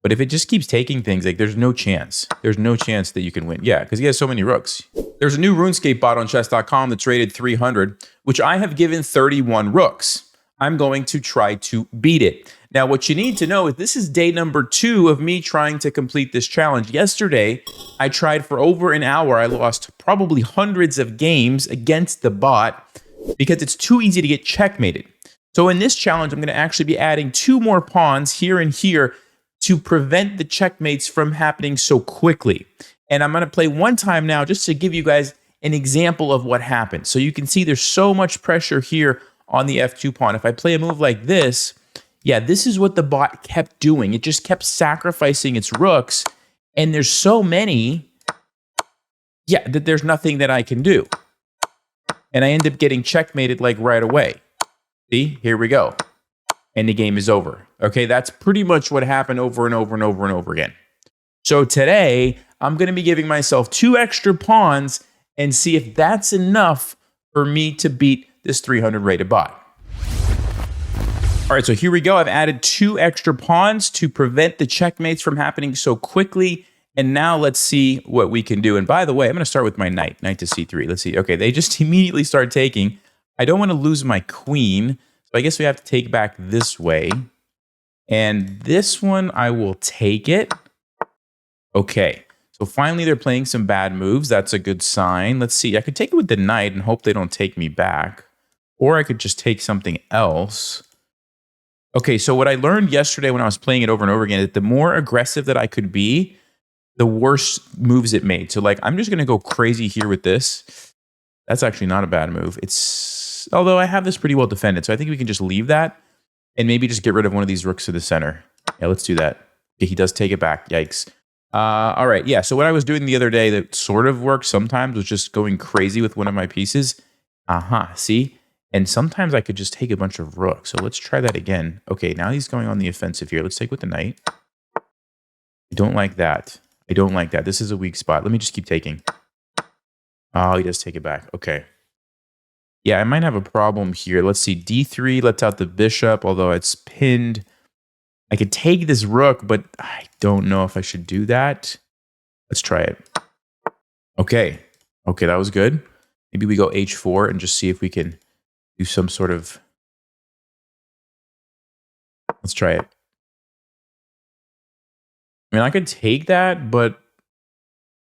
But if it just keeps taking things, like there's no chance. There's no chance that you can win. Yeah, because he has so many rooks. There's a new RuneScape bot on chess.com that's rated 300, which I have given 31 rooks. I'm going to try to beat it. Now, what you need to know is this is day number 2 of me trying to complete this challenge. Yesterday, I tried for over an hour. I lost probably hundreds of games against the bot because it's too easy to get checkmated. So in this challenge, I'm going to actually be adding 2 more pawns here and here to prevent the checkmates from happening so quickly. And I'm going to play one time now just to give you guys an example of what happened. So you can see there's so much pressure here on the F2 pawn. If I play a move like this, yeah, this is what the bot kept doing. It just kept sacrificing its rooks. And there's so many, yeah, that there's nothing that I can do. And I end up getting checkmated like right away. See, here we go. And the game is over. Okay, that's pretty much what happened over and over and over and over again. So today, I'm going to be giving myself 2 extra pawns and see if that's enough for me to beat this 300 rated bot. All right, so here we go. I've added 2 extra pawns to prevent the checkmates from happening so quickly. And now let's see what we can do. And by the way, I'm going to start with my knight to c3. Let's see. Okay, they just immediately start taking. I don't want to lose my queen. So I guess we have to take back this way. And this one, I will take it. Okay, so finally they're playing some bad moves. That's a good sign. Let's see. I could take it with the knight and hope they don't take me back. Or I could just take something else. Okay, so what I learned yesterday when I was playing it over and over again is that the more aggressive that I could be, the worse moves it made. So like, I'm just going to go crazy here with this. That's actually not a bad move. Although I have this pretty well defended, so I think we can just leave that and maybe just get rid of one of these rooks to the center. Yeah, let's do that. Okay, he does take it back. Yikes. All right, yeah, so what I was doing the other day that sort of worked sometimes was just going crazy with one of my pieces. See? And sometimes I could just take a bunch of rooks. So let's try that again. Okay, now he's going on the offensive here. Let's take with the knight. I don't like that. I don't like that. This is a weak spot. Let me just keep taking. Oh, he does take it back. Okay. Yeah, I might have a problem here. Let's see. D3 lets out the bishop, although it's pinned. I could take this rook, but I don't know if I should do that. Let's try it. Okay. Okay, that was good. Maybe we go h4 and just see if we can do some sort of... Let's try it. I mean, I could take that, but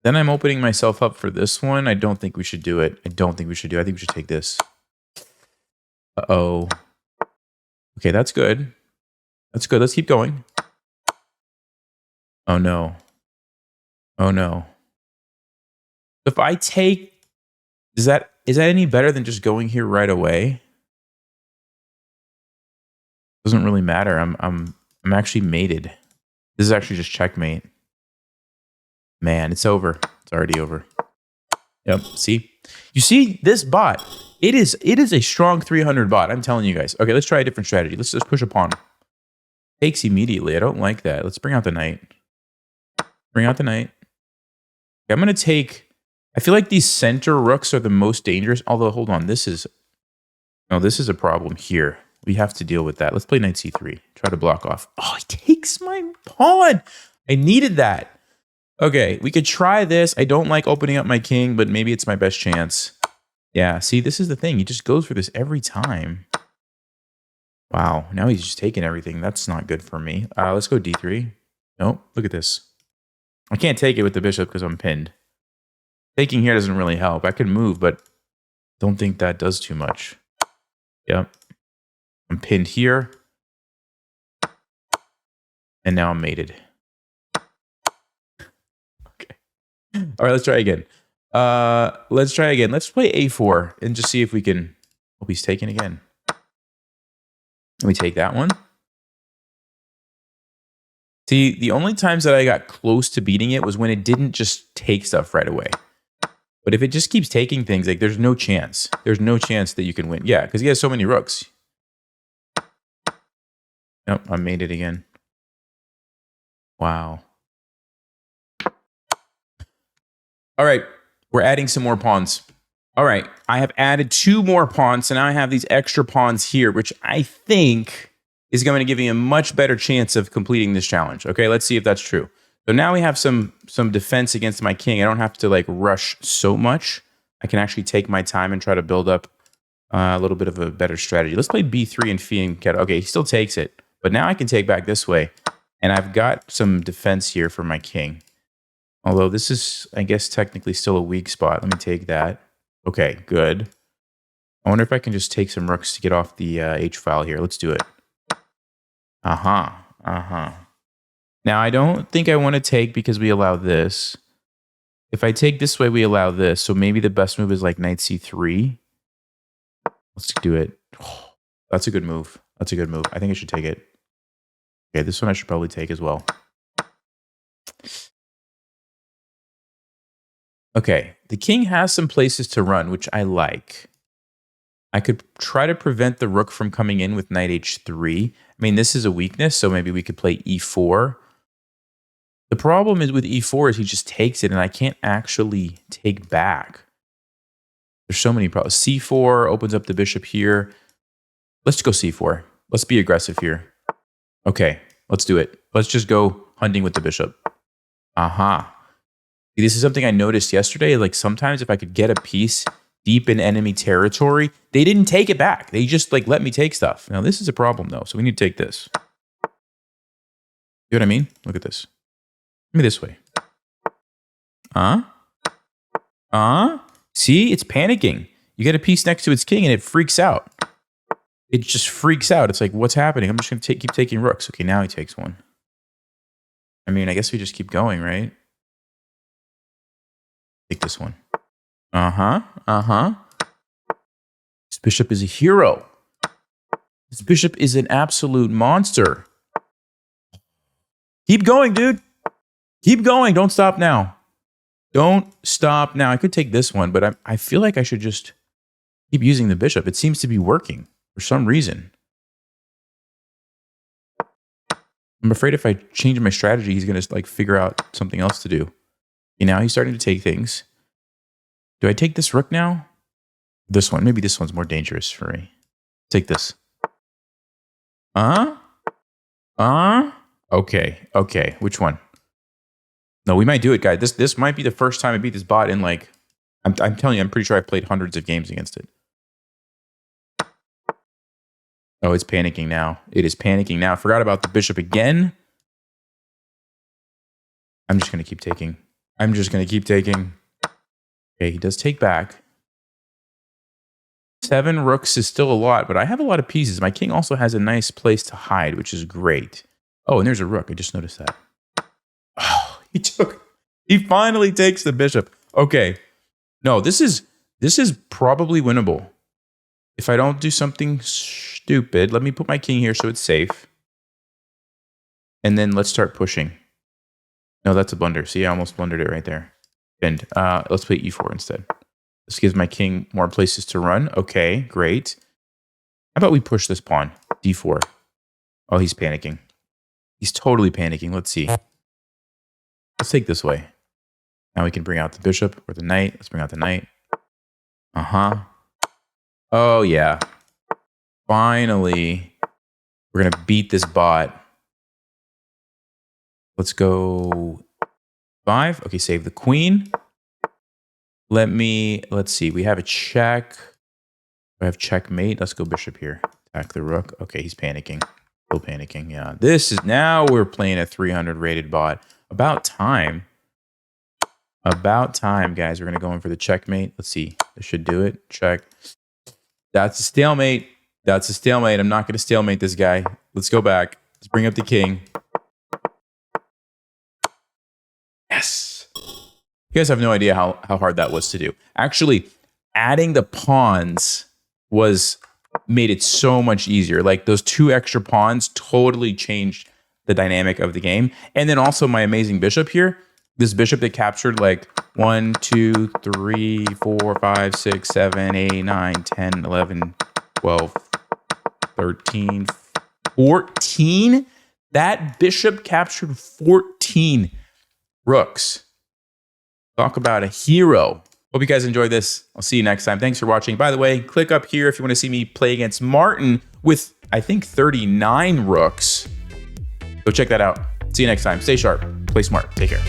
then I'm opening myself up for this one. I don't think we should do it. I don't think we should do it. I think we should take this. Uh-oh. Okay, that's good. That's good. Let's keep going. Oh, no. Oh, no. If I take... is that any better than just going here right away? Doesn't really matter. I'm actually mated. This is actually just checkmate. Man, it's over. It's already over. Yep, see? You see, this bot, it is a strong 300 bot. I'm telling you guys. Okay, let's try a different strategy. Let's just push a pawn. Takes immediately. I don't like that. Let's bring out the knight. Bring out the knight. Okay, I'm going to take... I feel like these center rooks are the most dangerous. Although, hold on. This is... no, this is a problem here. We have to deal with that. Let's play knight c3. Try to block off. Oh, he takes my pawn. I needed that. Okay, we could try this. I don't like opening up my king, but maybe it's my best chance. Yeah, see, this is the thing. He just goes for this every time. Wow, now he's just taking everything. That's not good for me. Let's go d3. Nope, look at this. I can't take it with the bishop because I'm pinned. Taking here doesn't really help. I can move, but don't think that does too much. Yep. I'm pinned here. And now I'm mated. Okay. All right, let's try again. Let's try again. Let's play a4 and just see if we can... oh, he's taking again. Let me take that one. See, the only times that I got close to beating it was when it didn't just take stuff right away. But if it just keeps taking things, like there's no chance. There's no chance that you can win. Yeah, because he has so many rooks. Nope, I made it again. Wow. All right, we're adding some more pawns. All right, I have added 2 more pawns, so now I have these extra pawns here, which I think is going to give me a much better chance of completing this challenge. Okay, let's see if that's true. So now we have some defense against my king. I don't have to like rush so much. I can actually take my time and try to build up a little bit of a better strategy. Let's play b3 and fianchetto. Okay, he still takes it, but now I can take back this way, and I've got some defense here for my king. Although this is, I guess, technically still a weak spot. Let me take that. Okay, good. I wonder if I can just take some rooks to get off the h-file here. Let's do it. Now, I don't think I want to take because we allow this. If I take this way, we allow this. So maybe the best move is like knight c3. Let's do it. Oh, that's a good move. That's a good move. I think I should take it. Okay, this one I should probably take as well. Okay, the king has some places to run, which I like. I could try to prevent the rook from coming in with knight h3. I mean, this is a weakness, so maybe we could play e4. The problem is with e4 is he just takes it, and I can't actually take back. There's so many problems. c4 opens up the bishop here. Let's go c4. Let's be aggressive here. Okay, let's do it. Let's just go hunting with the bishop. This is something I noticed yesterday. Like sometimes if I could get a piece deep in enemy territory, they didn't take it back. They just like let me take stuff. Now this is a problem though, so we need to take this. You know what I mean? Look at this. Let me this way. See, it's panicking. You get a piece next to its king and it freaks out. It just freaks out. It's like, what's happening? I'm just going to keep taking rooks. Okay, now he takes one. I mean, I guess we just keep going, right? Take this one. This bishop is a hero. This bishop is an absolute monster. Keep going, dude. Keep going. Don't stop now. Don't stop now. I could take this one, but I feel like I should just keep using the bishop. It seems to be working for some reason. I'm afraid if I change my strategy, he's going to like figure out something else to do. Okay, now he's starting to take things. Do I take this rook now? This one. Maybe this one's more dangerous for me. Take this. Okay. Which one? No, we might do it, guys. This might be the first time I beat this bot in like... I'm telling you, I'm pretty sure I've played hundreds of games against it. Oh, it's panicking now. It is panicking now. Forgot about the bishop again. I'm just going to keep taking. Okay, he does take back. 7 rooks is still a lot, but I have a lot of pieces. My king also has a nice place to hide, which is great. Oh, and there's a rook. I just noticed that. Oh, he finally takes the bishop. Okay. No, this is probably winnable. If I don't do something stupid, let me put my king here so it's safe. And then let's start pushing. No, that's a blunder. See, I almost blundered it right there. Bend. Let's play e4 instead. This gives my king more places to run. Okay, great. How about we push this pawn? d4. Oh, he's panicking. He's totally panicking. Let's see. Let's take this way. Now we can bring out the bishop or the knight. Let's bring out the knight. Oh, yeah. Finally, we're going to beat this bot. Let's go 5. Okay, save the queen. Let's see. We have a check. We have checkmate. Let's go bishop here. Attack the rook. Okay, he's panicking. Still panicking. Yeah. Now we're playing a 300 rated bot. About time. About time, guys. We're going to go in for the checkmate. Let's see. This should do it. Check. That's a stalemate. That's a stalemate. I'm not going to stalemate this guy. Let's go back. Let's bring up the king. Yes. You guys have no idea how hard that was to do. Actually, adding the pawns made it so much easier. Like those 2 extra pawns totally changed the dynamic of the game. And then also my amazing bishop here. This bishop that captured like 1, 2, 3, 4, 5, 6, 7, 8, 9, 10, 11, 12, 13, 14. That bishop captured 14 rooks. Talk about a hero. Hope you guys enjoyed this. I'll see you next time. Thanks for watching. By the way, click up here if you want to see me play against Martin with I think 39 rooks. Go check that out. See you next time. Stay sharp, play smart, take care.